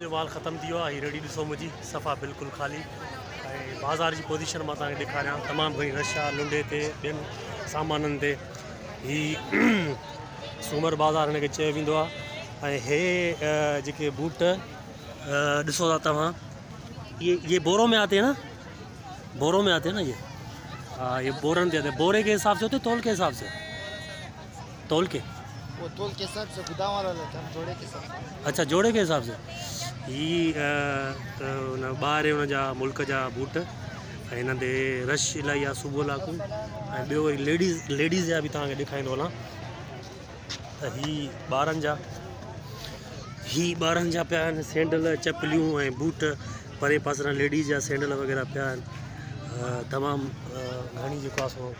माल ख़त्म थी वियो आहे। हीअ रेडी ॾिसो मुंहिंजी सफ़ा बिल्कुलु ख़ाली ऐं बाज़ार जी पोजीशन मां तव्हांखे ॾेखारियां। तमामु घणी रश आहे लुंडे ते ॿियनि सामाननि ते। हीअ सूमर बाज़ार हिनखे चयो वेंदो आहे। ऐं हे जेके बूट ॾिसो था तव्हां, ये बोरों में आते हैं ना, बोरों में आते हैं ना ये। हाँ, ये बोरन दे आते, बोरे के हिसाब से होते, तोल के हिसाब से, तोल के, वो तोल के हिसाब से गोदाम वाला लेता है, जोड़े के हिसाब से। अच्छा, जोड़े के हिसाब से। ही ॿाहिरि हुन जा मुल्क जा बूट ऐं हिन ते रश इलाही आहे सुबुह लाकू। ऐं ॿियो वरी लेडीज़ जा बि तव्हांखे ॾेखारींदो हलां त ही ॿारनि जा पिया आहिनि सैंडल चपलियूं ऐं बूट। परे पासे खां लेडीज़ जा सैंडल वग़ैरह पिया आहिनि। तमामु घणी जेको आहे सो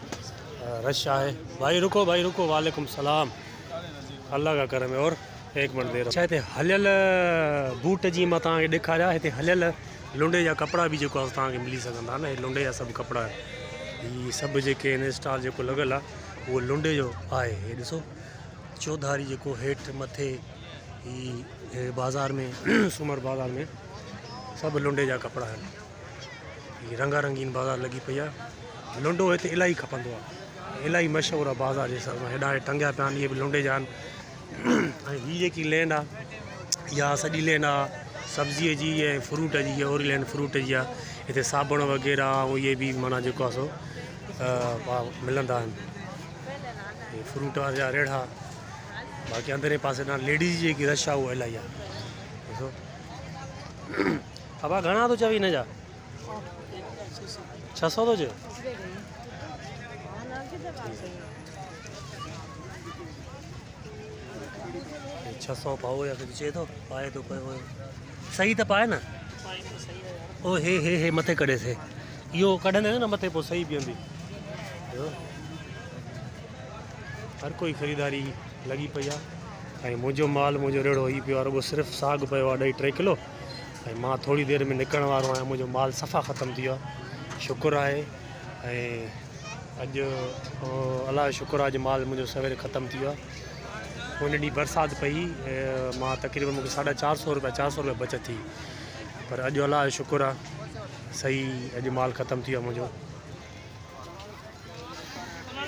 रश आहे। भाई रुको वालेकुम सलाम। अल्लाह का करम है। और एक मिनट देर अच्छा, हिते हलियल बूट जी मां तव्हांखे ॾेखारिया। हिते हलियल लुंडे जा कपिड़ा बि जेको आहे तव्हांखे मिली सघंदा न। हे लुंडे जा सभु कपिड़ा हीअ सभु जेके हिन स्टॉल जेको लॻियल आहे उहो लुंडे जो आहे। हे ॾिसो चौधारी जेको हेठि मथे ही बाज़ार में सूमर बाज़ार में सभु लुंडे जा कपिड़ा आहिनि। हीअ रंगारंगीन बाज़ार लॻी पई आहे। लुंडो हिते इलाही खपंदो आहे, इलाही मशहूरु आहे बाज़ार जे हिसाब सां। हेॾा टंगिया पिया आहिनि, इहे बि लुंडे जा आहिनि। ऐं हीअ जेकी लैंड आहे इहा सॼी लैंड आहे सब्ज़ीअ जी ऐं फ्रूट जी, ओरी लैंड फ्रूट जी आहे। हिते साबुण वग़ैरह ऐं इहे बि माना जेको आहे सो मिलंदा आहिनि। इहे फ्रूट जा रेड़ा। बाक़ी अंदरि पासे ॾांहुं लेडीज़ जेकी रश आहे उहा इलाही आहे। ॾिसो अबा घणा थो चवी हिन जा? 600 थो चए। 600 पाओ या कुझु चए थो पाए थो पियो। सही त पाए न। ओ हे मथे कढे थे, इहो कढंदे न मथे पोइ सही बीहंदी। हर कोई ख़रीदारी लॻी पई आहे। ऐं मुंहिंजो माल मुंहिंजो रेड़ो ई पियो आहे। रुॻो सिर्फ़ु साग पियो आहे 2-3 किलो। ऐं मां थोरी देरि में निकिरण वारो आहियां। मुंहिंजो माल सफ़ा ख़तमु थी वियो आहे। शुक्र आहे। ऐं अॼु अलाह जो शुक्र आहे, अॼु माल मुंहिंजो सवेरे ख़तमु थी वियो आहे। हुन ॾींहुं बरसाति पई, मां तक़रीबन मूंखे 450 रुपया बचत थी। पर अॼु अलाह जो शुक्र आहे सही, अॼु माल ख़तमु थी वियो आहे मुंहिंजो।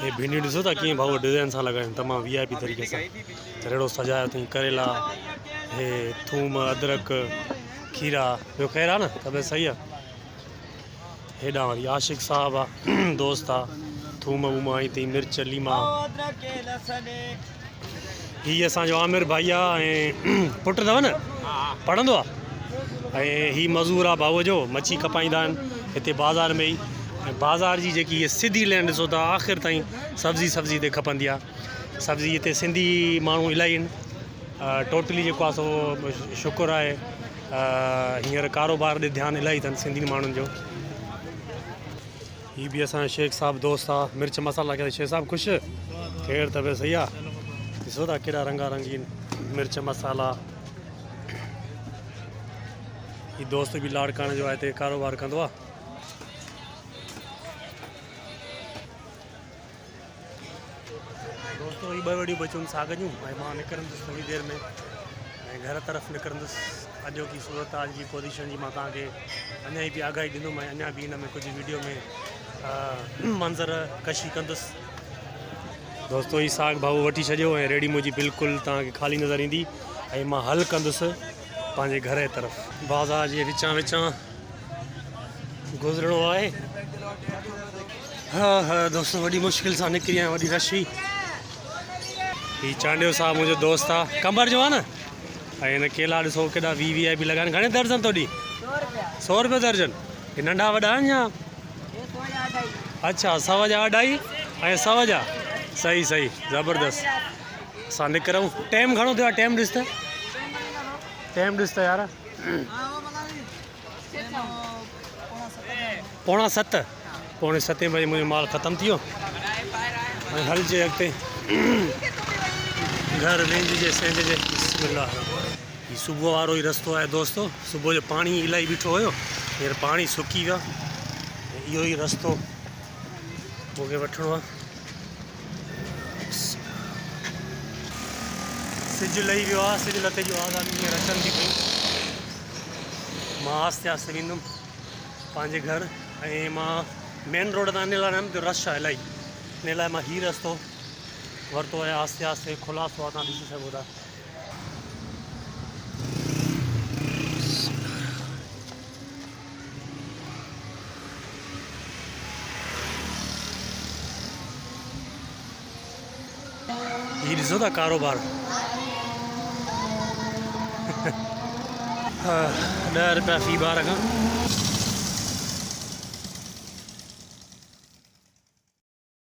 हे भिंडियूं ॾिसो था कीअं भाऊ डिज़ाइन सां लॻाइनि, तमामु VIP तरीक़े सां रेड़ो सजायो अथई। करेला, हे थूम, अदरक, खीरा। ॿियो ख़ैरु आहे न, तबियत सही आहे? हेॾां वरी आशिक़ साहब आहे, दोस्त आहे। थूम वूम आई अथई, मिर्च, लीमा। हीअ असांजो आमिर भाई आहे ऐं पुटु अथव न, पढ़ंदो आहे। ऐं हीअ मज़ूर आहे भाऊअ जो, मच्छी खपाईंदा आहिनि हिते बाज़ार में ई। ऐं बाज़ार जी जेकी हीअ सिधी लैंड ॾिसो था, आख़िर ताईं सब्ज़ी हिते खपंदी आहे। सब्ज़ी हिते सिंधी माण्हू इलाही आहिनि। टोटली जेको आहे सो शुक्र आहे हींअर कारोबार ॾे ध्यानु इलाही अथनि सिंधी माण्हुनि जो। हीअ बि असांजो शेख साहब दोस्त आहे। मिर्च मसाला कयो शेख साहब ख़ुशि? ख़ैरु तबियत सही आहे? ॾिसो था कहिड़ा रंगारंगीन मिर्च मसाला। हीअ दोस्त बि लाड़काणे जो आहे, हिते कारोबार कंदो आहे। दोस्तो हीअ 2 वॾियूं बचियूं साग जूं। ऐं मां निकिरंदुसि थोरी देरि में ऐं घर तरफ़ निकिरंदुसि। अॼोकी सूरत हाल जी पोज़ीशन जी मां तव्हांखे अञा ई बि आगाही ॾींदुमि ऐं अञा बि हिन में कुझु वीडियो में मंज़र कशी कंदुसि। दोस्तो ही साग भाऊ वठी छॾियो ऐं रेडी मुंहिंजी बिल्कुलु तव्हांखे ख़ाली नज़र ईंदी। ऐं मां हल कंदुसि पंहिंजे घर जे तरफ़। बाज़ार जे विचां गुज़रिणो आहे। हा दोस्तो, वॾी मुश्किल सां निकिरी आहियां, वॾी रश हुई। हीअ चांडियो साहब मुंहिंजो दोस्त आहे, कंबर जो आहे न। ऐं हिन केला ॾिसो केॾा VIP लॻा आहिनि। घणे दर्जन तोॾी? 100 रुपया दर्जन। हे नंढा वॾा आहिनि या? अच्छा, 100 जा 2.5 ऐं 100 जा। सही ज़बरदस्त। असां निकिरूं। टाइम घणो थियो आहे? टाइम ॾिस त यार। 6:45। 6:45 बजे मुंहिंजो माल ख़तमु थी वियो। ऐं हलजे अॻिते घर वेंदिजे सेंदिजे। बिस्मिल्लाह। हीअ सुबुह वारो ई रस्तो आहे दोस्तो। सुबुह जो पाणी इलाही बीठो हुयो, हींअर पाणी सुकी वियो। इहो ई रस्तो मूंखे वठिणो आहे। सिज लही वियो आहे, सिज लथे जो आवाज़ हींअर अचनि थी पई। मां आस्ते आस्ते वेंदुमि पंहिंजे घर ऐं मां मेन रोड तां इन लाइ न वियुमि, रश आहे इलाही, इन लाइ मां हीउ रस्तो वरितो आहे। आस्ते आस्ते खुलासो आहे, तव्हां ॾिसी सघो था। हीउ ॾिसो था कारोबार। 10 रुपया फ़ी ॿार खां।